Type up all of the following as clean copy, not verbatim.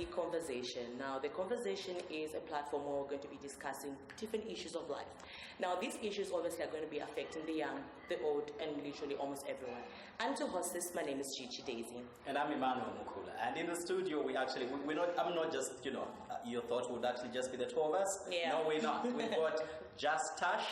the conversation. Now, the conversation is a platform where we're going to be discussing different issues of life. Now, these issues obviously are going to be affecting the young, the old, and literally almost everyone. And to host this, my name is CHICHI Daisy. And I'm Emmanuel Mukula. And in the studio, I'm not just, you thought would actually just be the two of us. Yeah. No, we're not. We've got Just Tash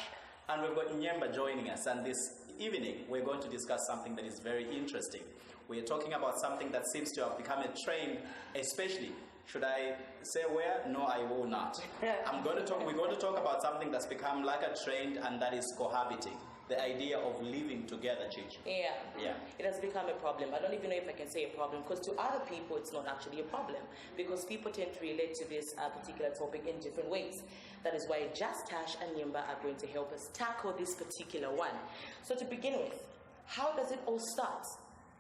and we've got Nyemba joining us. And this evening, we're going to discuss something that is very interesting. We're talking about something that seems to have become a trend, especially, should I say where? No, I will not. We're going to talk about something that's become like a trend, and that is cohabiting. The idea of living together, Chichi. Yeah. It has become a problem. I don't even know if I can say a problem, because to other people it's not actually a problem, because people tend to relate to this particular topic in different ways. That is why Just Tash and Nyemba are going to help us tackle this particular one. So to begin with, how does it all start?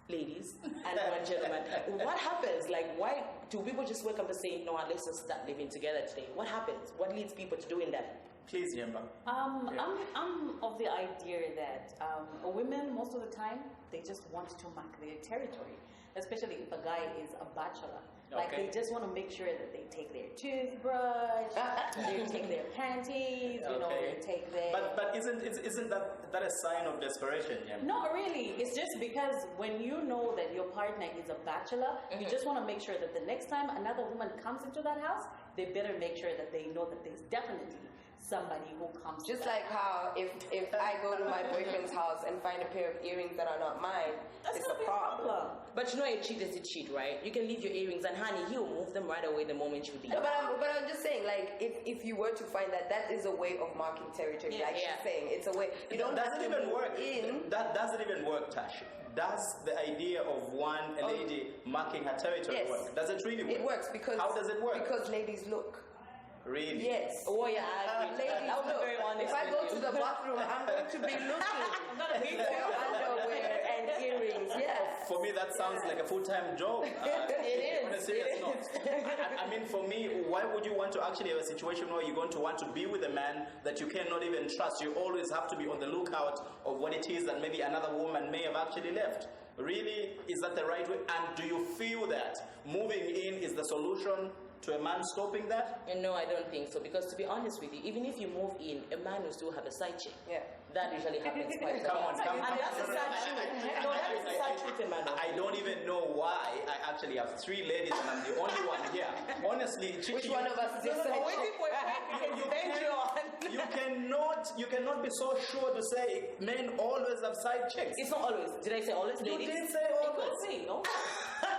Ladies and gentlemen, what happens? Like, why do people just wake up and say, no, let's just start living together today? What happens? What leads people to doing that? Please, Nyemba. I'm of the idea that women, most of the time, they just want to mark their territory, especially if a guy is a bachelor. Like, they just want to make sure that they take their toothbrush, they take their panties, they take their... But isn't that a sign of desperation, Nyemba? Not really. It's just because when you know that your partner is a bachelor, you just want to make sure that the next time another woman comes into that house, they better make sure that they know that there's definitely somebody who comes. Just like how if I go to my boyfriend's house and find a pair of earrings that are not mine, it's a problem. But you know, a cheat is a cheat, right? You can leave your earrings, and honey, he'll move them right away the moment you leave. No, but I'm just saying, like, if you were to find that is a way of marking territory. She's saying, it's a way. You don't. Does it even work? That doesn't even work, Tash. Does the idea of a lady marking her territory work? Does it really work? It works because... How does it work? Because ladies look. Really? Yes. Oh, yeah. Ladies look. Very honest. If I go to the bathroom, I'm going to be looking. I'm going to be underwear and earrings. Yes. For me, that sounds like a full-time job. It is. On a serious note. I mean, for me, why would you want to actually have a situation where you're going to want to be with a man that you cannot even trust? You always have to be on the lookout of what it is that maybe another woman may have actually left. Really? Is that the right way? And do you feel that moving in is the solution to a man stopping that? No, I don't think so. Because to be honest with you, even if you move in, a man will still have a side chick. Yeah. That usually happens quite a lot. And that's a sad truth. No, that is a sad truth, Emmanuel. I don't even know why I actually have three ladies and I'm the only one here. Honestly, Chichi, which one of us is this? You cannot be so sure to say men always have side chicks. It's not always. Did I say always, ladies? You did say always. Say, no?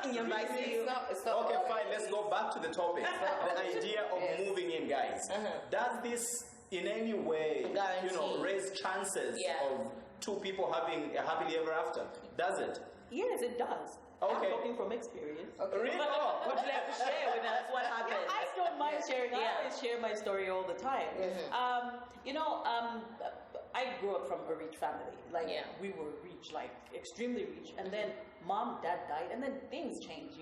It's not okay, fine. Let's go back to the topic. The idea of moving in, guys. Does this in any way, raise chances of two people having a happily ever after? Does it? Yes, it does. Okay. I'm talking from experience. Okay. Really? Would you like to share with us what happened? Yeah, I don't mind sharing. I always share my story all the time. I grew up from a rich family. We were rich, like extremely rich. And then mom, dad died, and then things changed,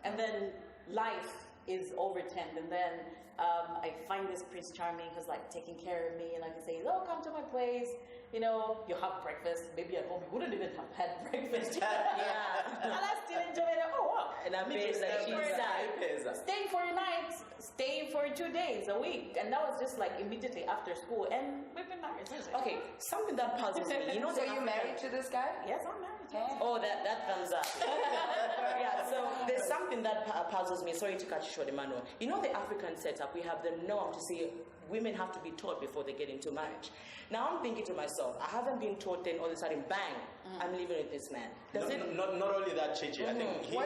And then life is overturned, and then I find this Prince Charming who's like taking care of me, and I can say, "Oh, come to my place." You have breakfast. Maybe at home you wouldn't even have had breakfast. And I still enjoy it. Oh wow! And I'm staying for a night, staying for 2 days a week, and that was just like immediately after school, and we've been married since. Okay, something that puzzles me. So you married to this guy? Yes, I'm married to him. Oh, that thumbs up. So there's something that puzzles me. Sorry to cut you short, Emmanuel. The African setup, we have the norm to say women have to be taught before they get into marriage. Now I'm thinking to myself, I haven't been taught, then all of a sudden, bang, I'm living with this man. Not only that, Chichi. I think he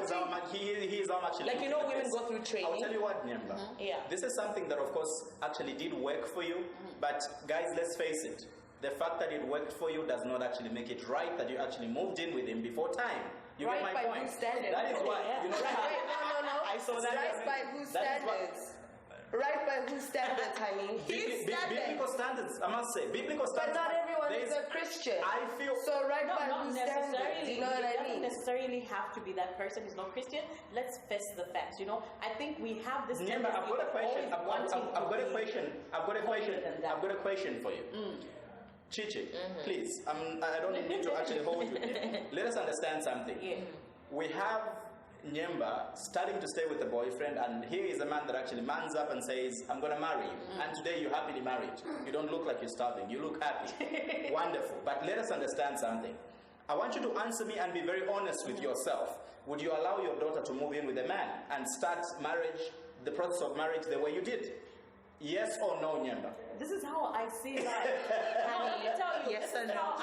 is our actually. Like, women go through training. I'll tell you what, Nyemba. This is something that, of course, actually did work for you. But guys, let's face it. The fact that it worked for you does not actually make it right that you actually moved in with him before time. You get my point. Right by whose standards? That is why. No. I saw that. Right by whose standards? Right by whose standards, I mean? Biblical standards, I must say. Biblical standards. But not everyone is a Christian. I feel... So by whose standards? You know what I mean? It doesn't necessarily have to be that person who's not Christian. Let's face the facts, I think we have this... Nyemba, I've got a question. I've got a question for you. Chichi, please. I don't need to actually hold you. Let us understand something. We have Nyemba starting to stay with the boyfriend, and here is a man that actually mans up and says, I'm going to marry you. And today you're happily married. You don't look like you're starving. You look happy. Wonderful. But let us understand something. I want you to answer me and be very honest with yourself. Would you allow your daughter to move in with a man and start marriage, the process of marriage, the way you did? Yes or no, Nyemba? This is how I see life. No, let me tell you. Yes or no?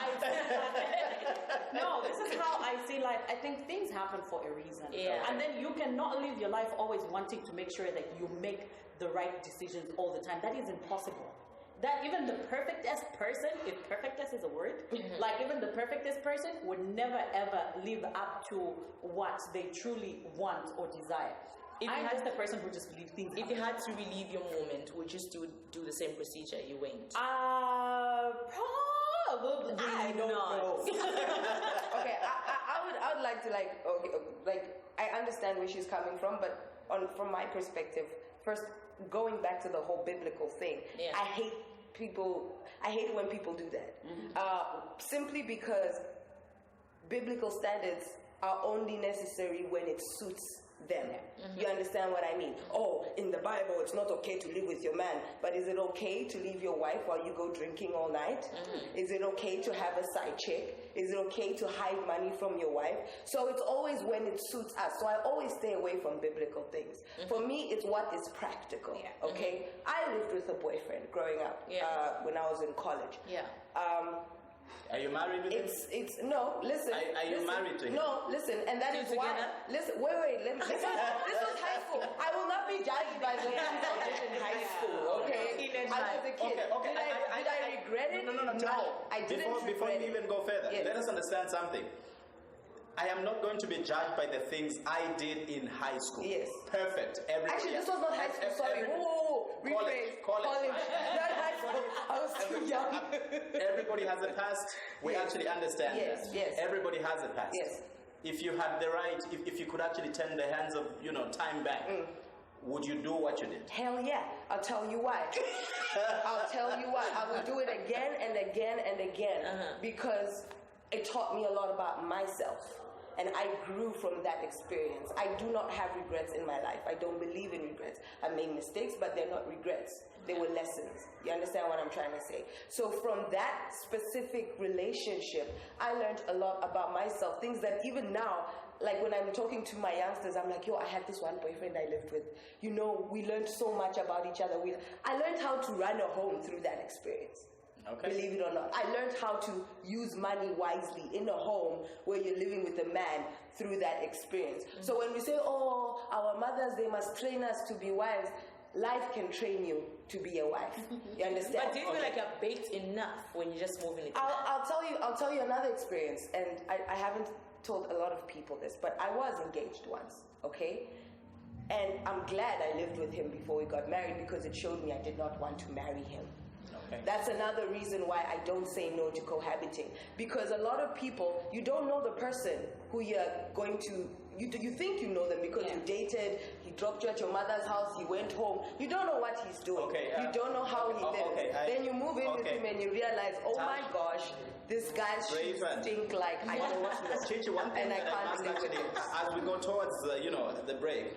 No, this is how I see life. I think things happen for a reason. Yeah. And then you cannot live your life always wanting to make sure that you make the right decisions all the time. That is impossible. That even the perfectest person, if perfectest is a word, like even the perfectest person would never ever live up to what they truly want or desire. I'm just the person who just believes things. If you had to relive your moment, would you still do the same procedure you went? Probably. I don't know. Okay, I would like to I understand where she's coming from, but from my perspective, first going back to the whole biblical thing, I hate when people do that. Simply because biblical standards are only necessary when it suits them. You understand what I mean? Oh, in the Bible, it's not okay to live with your man, but is it okay to leave your wife while you go drinking all night? Is it okay to have a side chick? Is it okay to hide money from your wife? So it's always when it suits us. So I always stay away from biblical things. For me, it's what is practical. Okay? I lived with a boyfriend growing up when I was in college. Are you married with him? It's no, listen. Are you married to him? No, listen, and that is why. Listen, wait, let me. This was high school. I will not be judged by the things I did in high school. Okay, I was a kid. Okay. Did I regret it? No. I didn't. Before we even go further, let us understand something. I am not going to be judged by the things I did in high school. Yes. Perfect. Actually, this was not high school. Sorry. College. Not high school. I was too young. Everybody has a past. We actually understand that. Yes. Everybody has a past. Yes. If you had the right, if you could actually turn the hands of, time back, would you do what you did? Hell yeah. I'll tell you why. I'll tell you why. I will do it again and again and again because it taught me a lot about myself. And I grew from that experience. I do not have regrets in my life. I don't believe in regrets. I made mistakes, but they're not regrets. They were lessons. You understand what I'm trying to say? So from that specific relationship, I learned a lot about myself. Things that even now, like when I'm talking to my youngsters, I'm like, I had this one boyfriend I lived with. We learned so much about each other. I learned how to run a home through that experience. Okay. Believe it or not. I learned how to use money wisely in a home where you're living with a man through that experience. So when we say, our mothers, they must train us to be wives, life can train you to be a wife. You understand? But do you feel like you're baked enough when you just move in? I'll tell you another experience, and I haven't told a lot of people this, but I was engaged once, okay? And I'm glad I lived with him before we got married because it showed me I did not want to marry him. That's another reason why I don't say no to cohabiting. Because a lot of people, you don't know the person who you're going to, you think you know them because you dated, he dropped you at your mother's house, he went home. You don't know what he's doing. You don't know how he lives. Then you move in with him and you realize, my gosh, this guy should stink like I don't know. Chichi, one thing and I can't live with him. As we go towards the break,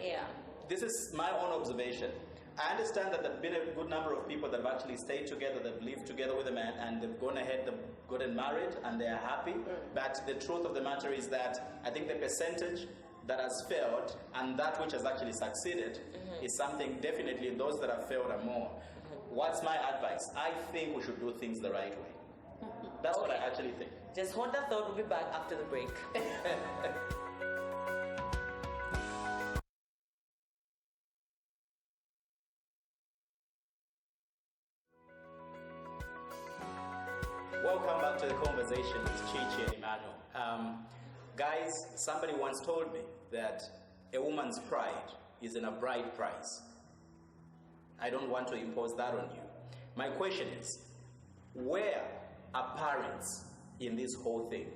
this is my own observation. I understand that there have been a good number of people that have actually stayed together, they've lived together with a man, and they've gone ahead, they've gotten married, and they're happy. But the truth of the matter is that I think the percentage that has failed and that which has actually succeeded is something, definitely those that have failed are more. What's my advice? I think we should do things the right way. That's what I actually think. Just hold that thought, we'll be back after the break. Welcome back to the conversation with Chichi and Emmanuel. Guys, somebody once told me that a woman's pride is in a bride price. I don't want to impose that on you. My question is, where are parents in this whole thing?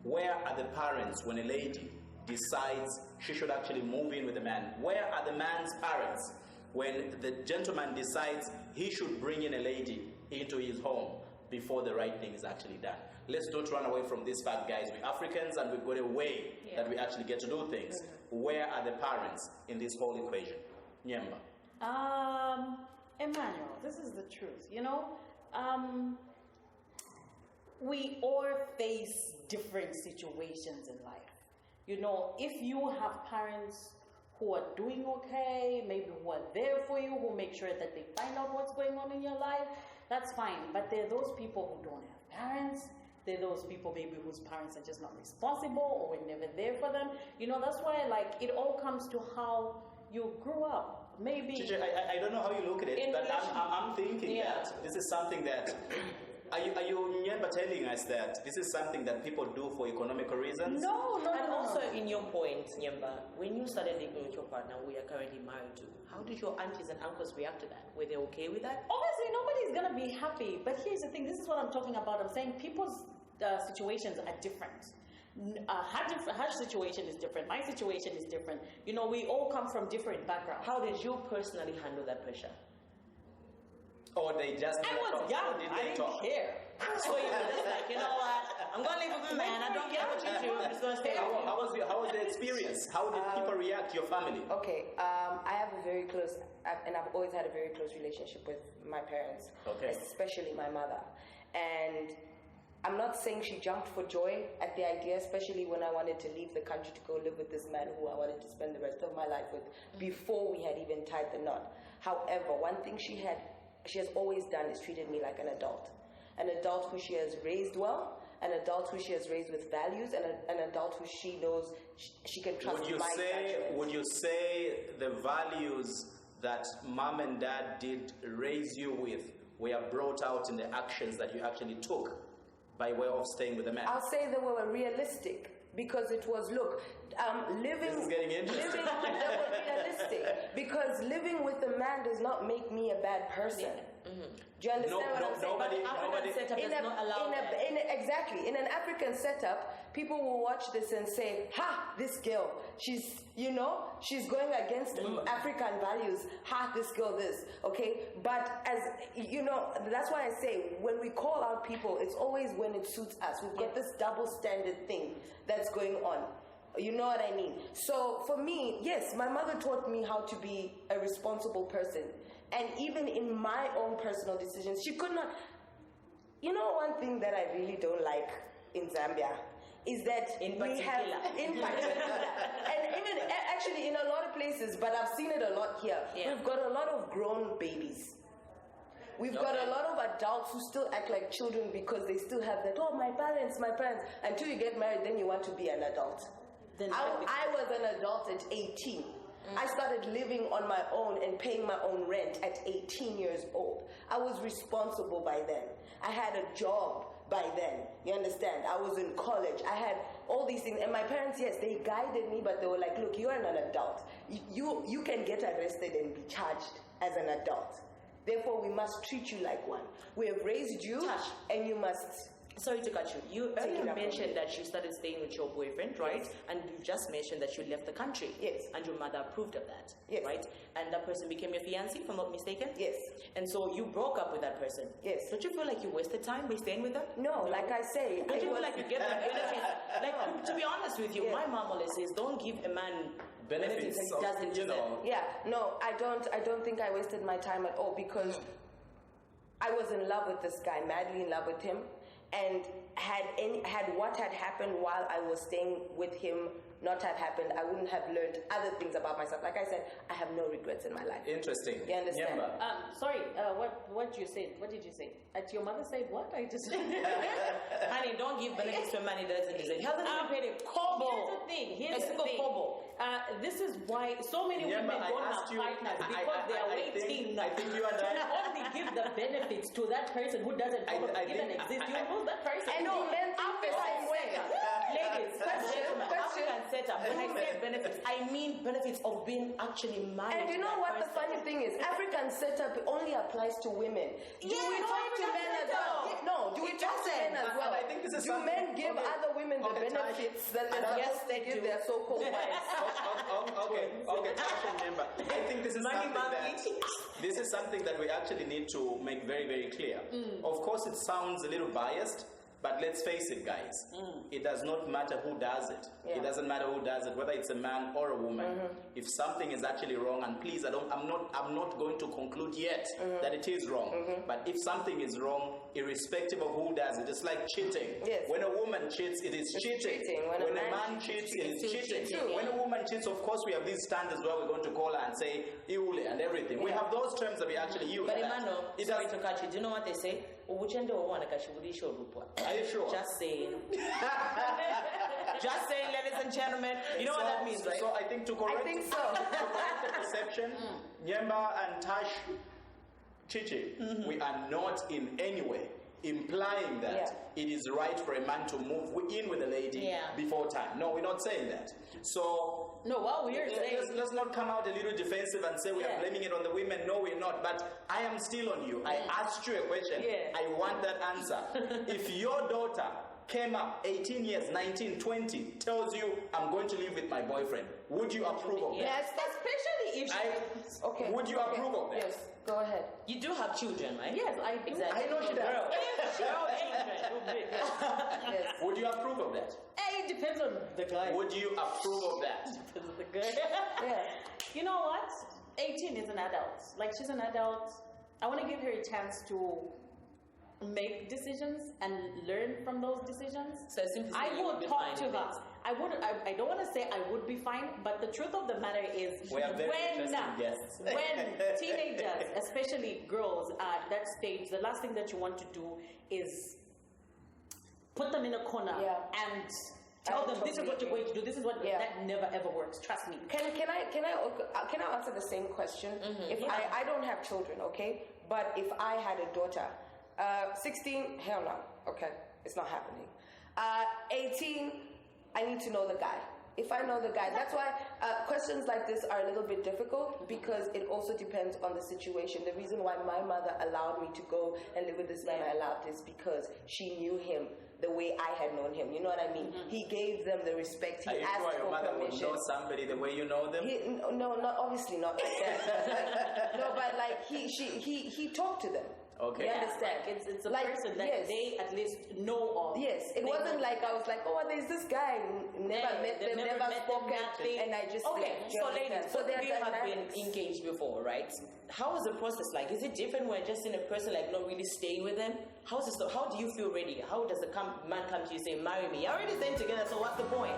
Where are the parents when a lady decides she should actually move in with a man? Where are the man's parents when the gentleman decides he should bring in a lady into his home before the right thing is actually done? let's not run away from this fact, guys. We're Africans and we've got a way that we actually get to do things. Where are the parents in this whole equation? Nyemba. Emmanuel, this is the truth. You know, we all face different situations in life. You know, if you have parents who are doing okay, maybe who are there for you, who make sure that they find out what's going on in your life, that's fine. But there are those people who don't have parents. There are those people maybe whose parents are just not responsible or were never there for them. You know, that's why it all comes to how you grew up. Maybe. Chichi, I don't know how you look at it, but I'm thinking that this is something that. Are you Nyemba telling us that this is something that people do for economical reasons? No. And also, in your point, Nyemba, when you started living with your partner, who you are currently married to, how did your aunties and uncles react to that? Were they okay with that? Obviously, nobody's going to be happy. But here's the thing. This is what I'm talking about. I'm saying people's situations are different. Her situation is different. My situation is different. You know, we all come from different backgrounds. How did you personally handle that pressure? Or they just I was young. I didn't care. So you were just like, you know what? I'm going to live with a man. I don't care what you do. I'm just going to stay with you. How was the experience? How did people react, your family? Okay, I have a very close, and I've always had a very close relationship with my parents, especially my mother. And I'm not saying she jumped for joy at the idea, especially when I wanted to leave the country to go live with this man who I wanted to spend the rest of my life with before we had even tied the knot. However, one thing she has always done is treated me like an adult who she has raised well, an adult who she has raised with values, and an adult who she knows she can trust. Would you say the values that mom and dad did raise you with were brought out in the actions that you actually took by way of staying with the man? I'll say they were realistic. Because it was, living... This is getting interesting. They were realistic. Because living with a man does not make me a bad person. Mm-hmm. Do you understand what I'm saying? Nobody setup does not allow exactly. In an African setup, people will watch this and say, ha, this girl, she's going against African values. Ha, this girl, this. Okay? But as, that's why I say, when we call out people, it's always when it suits us. We've got this double standard thing that's going on. You know what I mean? So for me, yes, my mother taught me how to be a responsible person. And even in my own personal decisions, she could not... You know, one thing that I really don't like in Zambia is that in particular, and even actually in a lot of places, but I've seen it a lot here, we've got a lot of grown babies. We've got a lot of adults who still act like children because they still have that, my parents. Until you get married, then you want to be an adult. I was an adult at 18. I started living on my own and paying my own rent at 18 years old. I was responsible by then. I had a job by then. You understand? I was in college. I had all these things. And my parents, yes, they guided me, but they were like, look, you are an adult. You can get arrested and be charged as an adult. Therefore, we must treat you like one. We have raised you, and you must... Sorry to cut you. You mentioned that you started staying with your boyfriend, right? Yes. And you just mentioned that you left the country. Yes. And your mother approved of that. Yes. Right? And that person became your fiancé, if I'm not mistaken? Yes. And so you broke up with that person. Yes. Don't you feel like you wasted time by staying with them? No, like I say... Don't you feel like you get the benefits? Like, to be honest with you, my mom always says, don't give a man benefits that he doesn't deserve. Yeah, no, I don't think I wasted my time at all because I was in love with this guy, madly in love with him. And had what had happened while I was staying with him not have happened, I wouldn't have learned other things about myself. Like I said, I have no regrets in my life. Interesting. You understand? Sorry, what you said? What did you say? Your mother said what? I just... Honey, don't give benefits to a man who doesn't deserve. He hasn't even paid a kobo. Here's the thing. This is why so many women don't have partners because they are waiting I think you and to only give the benefits to that person who doesn't even exist. You lose that person. And no, men think the same way. Ladies, African setup. When I say benefits, I mean benefits of being actually married. And you know what the funny thing is? African setup only applies to women. Do we talk to men as well? No, do we talk to men as well? I think this is do men give other women the benefits that they're supposed to give their so-called wives? Okay, remember. I think this is something that we actually need to make very, very clear. Of course, it sounds a little biased, But let's face it, guys. It does not matter who does it. Yeah. It doesn't matter who does it, whether it's a man or a woman. If something is actually wrong, and please, I'm not going to conclude yet that it is wrong. But if something is wrong, irrespective of who does it, it's like cheating. Yes. When a woman cheats, it is cheating. When a man cheats, it is cheating. True. When a woman cheats, of course, we have these standards where we're going to call her and say iule and everything. We have those terms that we actually use. But Emmanuel, sorry to catch you. Do you know what they say? Are you sure? Just saying. Just saying, ladies and gentlemen. You know what that means, right? So I think to correct, I think so. to correct the perception, Nyemba and Tash, Chichi, we are not in any way implying that it is right for a man to move in with a lady before time. No, we're not saying that. So no, what we are saying, let's not come out a little defensive and say we are blaming it on the women. No, we're not. But I am still on you. I asked you a question. I want that answer. If your daughter came up 18 years, 19, 20, tells you, I'm going to live with my boyfriend, would you approve of that? Yes, especially if she... Okay. Would you approve of that? Yes, go ahead. You do have children, right? yes, I do. Exactly. I know she does. Yes. Would you approve of that? It depends on the guy. Would you approve of that? Depends on the guy. Yeah. You know what? 18 is an adult. Like, she's an adult. I want to give her a chance to make decisions and learn from those decisions. So simply I you would be talk fine to with her. it. I don't want to say I would be fine, but the truth of the matter is We are very interesting guests. when teenagers, especially girls, are at that stage, the last thing that you want to do is put them in a corner and tell them this is what you're going to do. This is what that never ever works. Trust me. Can I answer the same question? If I don't have children, okay, but if I had a daughter, 16, hell no, okay, it's not happening. 18, I need to know the guy. If I know the guy, that's why questions like this are a little bit difficult, because it also depends on the situation. The reason why my mother allowed me to go and live with this man I loved is because she knew him the way I had known him. You know what I mean? He gave them the respect. He asked sure your for mother permission. would know somebody the way you know them? No, not obviously not like that. No, but like he talked to them. Okay. You understand? Like it's a person that they at least know of. Yes, it wasn't like I was like, oh, there's this guy, never met them, never spoken, and I just so ladies, so you have been engaged before, right? How is the process like? Is it different when just seeing a person like not really staying with them? How do you feel ready? How does the man come to you and say, marry me? You're already staying together, so what's the point?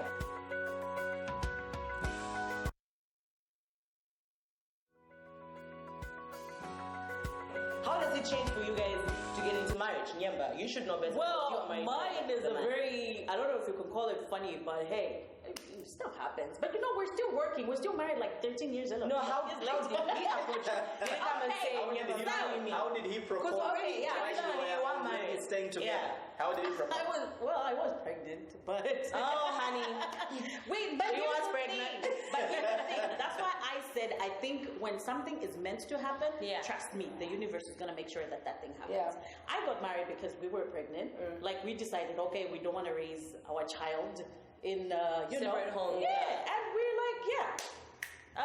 How does it change for you guys to get into marriage? Nyemba, you should know better. Well, mine is a very, I don't know if you can call it funny, but hey, it still happens. But you know, we're still working. We're still married like 13 years old. No, how did he approach you? Did he come and say, Nyemba, marry me? How did he propose? Because already, you want married. Staying together. Yeah. How did he propose? I was pregnant, but... Oh, honey. Wait, but You here's was the pregnant. thing. But here's the thing. That's why I said I think when something is meant to happen, trust me, the universe is going to make sure that thing happens. Yeah. I got married because we were pregnant. Like, we decided, okay, we don't want to raise our child in, separate home. Yeah. And we're like, I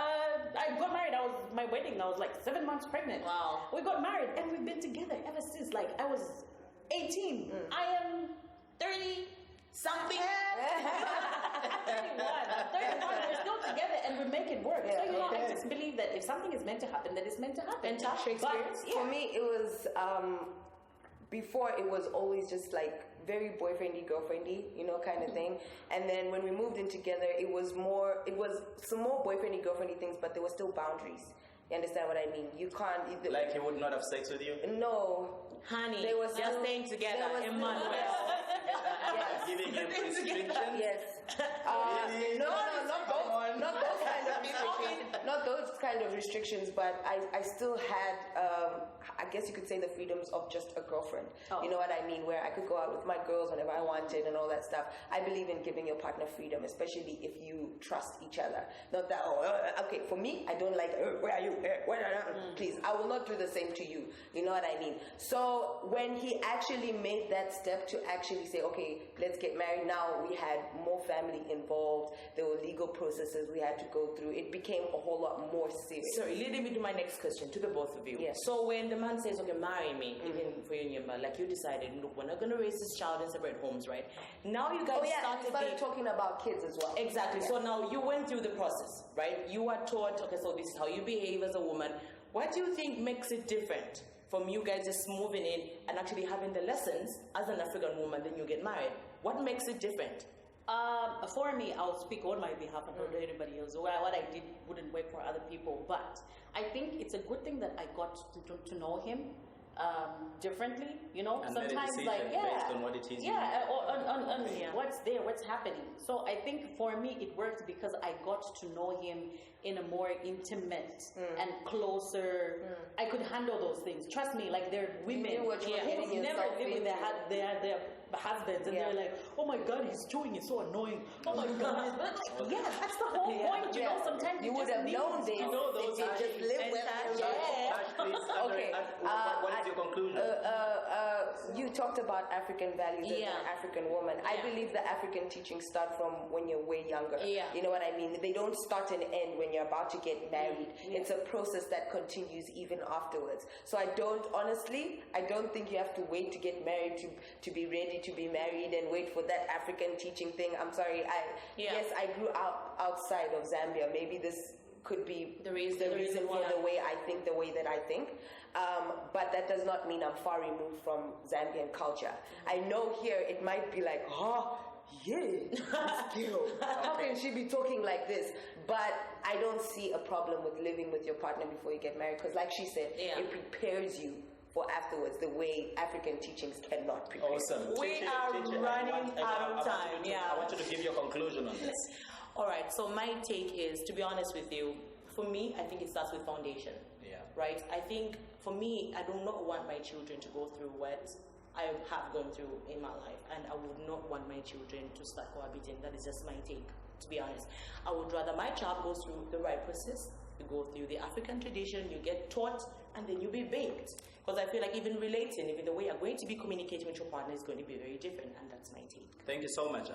got married. My wedding, I was like 7 months pregnant. Wow. We got married and we've been together ever since. Like, I was 18. I am 30 something. 31. We're still together and we make it work. So, you know, I just believe that if something is meant to happen, then it's meant to happen. And Tasha experience? For me, it was, before it was always just like very boyfriendy, girlfriendy, you know, kind of thing. And then when we moved in together, it was some more boyfriendy, girlfriendy things, but there were still boundaries. You understand what I mean? You can't... Like he would not have sex with you? No. Honey, They were you're staying together, Emmanuel. Giving him restrictions? Yes. Not those kind of restrictions. Not those kind of restrictions, but I still had, I guess you could say, the freedoms of just a girlfriend. Oh. You know what I mean? Where I could go out with my girls whenever I wanted and all that stuff. I believe in giving your partner freedom, especially if you trust each other. Not that, okay, for me, I don't like, where are you? Please, I will not do the same to you. You know what I mean? So when he actually made that step to actually say, okay, let's get married now, we had more family involved. There were legal processes we had to go through. It became a whole lot more serious. Sorry, leading me to my next question to the both of you. Yes. So when the man says, okay, marry me, even for you, Nyemba, like you decided, look, we're not going to raise this child in separate homes, right? Now you guys started talking about kids as well. Exactly. Yeah. So now you went through the process, right? You are taught, okay, so this is how you behave as a woman. What do you think makes it different from you guys just moving in and actually having the lessons as an African woman, then you get married? What makes it different? For me, I'll speak on my behalf and not anybody else. What I did wouldn't work for other people, but I think it's a good thing that I got to know him differently. You know, and sometimes based on what it is. On what's there, what's happening. So I think for me it worked because I got to know him in a more intimate and closer. I could handle those things. Trust me, like they're women You knew what you were getting who've never yourself lived with into. their husbands, and they're like, oh my God, his chewing is so annoying. Oh my God. Yeah, that's the whole point. You know, sometimes you would just have need known this. to know those if you just live with them. Okay. What is your conclusion? You talked about African values as an African woman. I believe the African teachings start from when you're way younger. Yeah. You know what I mean? They don't start and end when you're about to get married. It's a process that continues even afterwards. So I don't think you have to wait to get married to be ready to be married and wait for that African teaching thing. I'm sorry. Yes, I grew up outside of Zambia. Maybe this could be the reason for the way that I think. But that does not mean I'm far removed from Zambian culture. I know here it might be like, this girl, how can she be talking like this? But I don't see a problem with living with your partner before you get married, because like she said, it prepares you for afterwards the way African teachings cannot prepare. Awesome. We are running out of time. I want you to give your conclusion on this. All right, so my take is, to be honest with you, for me, I think it starts with foundation. Yeah. Right? I think, for me, I do not want my children to go through what I have gone through in my life, and I would not want my children to start cohabiting. That is just my take, to be honest. I would rather my child goes through the right process. You go through the African tradition, you get taught, and then you be baked. Because I feel like even relating, even the way you're going to be communicating with your partner is going to be very different, and that's my take. Thank you so much.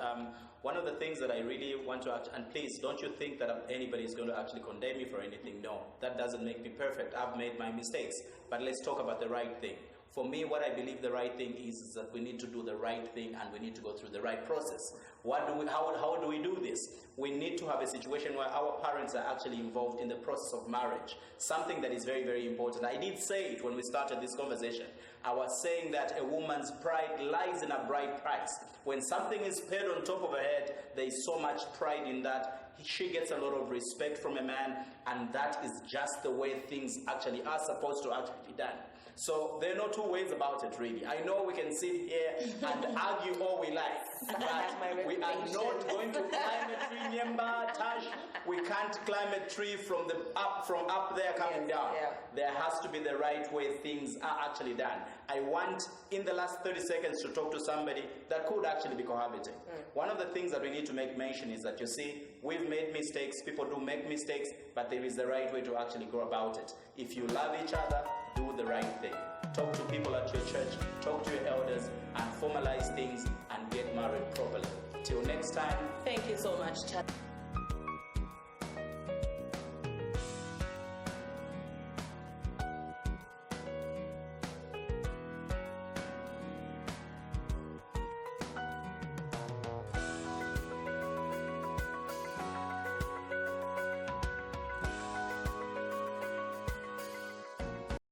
One of the things that I really want to, and please don't you think that anybody is going to actually condemn me for anything. No, that doesn't make me perfect. I've made my mistakes. But let's talk about the right thing. For me, what I believe the right thing is that we need to do the right thing and we need to go through the right process. How do we do this? We need to have a situation where our parents are actually involved in the process of marriage. Something that is very, very important. I did say it when we started this conversation. I was saying that a woman's pride lies in a bride price. When something is paid on top of her head, there is so much pride in that. She gets a lot of respect from a man, and that is just the way things actually are supposed to actually be done. So there are no two ways about it, really. I know we can sit here and argue all we like, but we are not going to climb a tree, Nyemba, Tash. We can't climb a tree from up there coming down. Yeah. There has to be the right way things are actually done. I want, in the last 30 seconds, to talk to somebody that could actually be cohabiting. One of the things that we need to make mention is that, you see, we've made mistakes. People do make mistakes, but there is the right way to actually go about it. If you love each other, do the right thing. Talk to people at your church, talk to your elders, and formalize things and get married properly. Till next time. Thank you so much, Chad.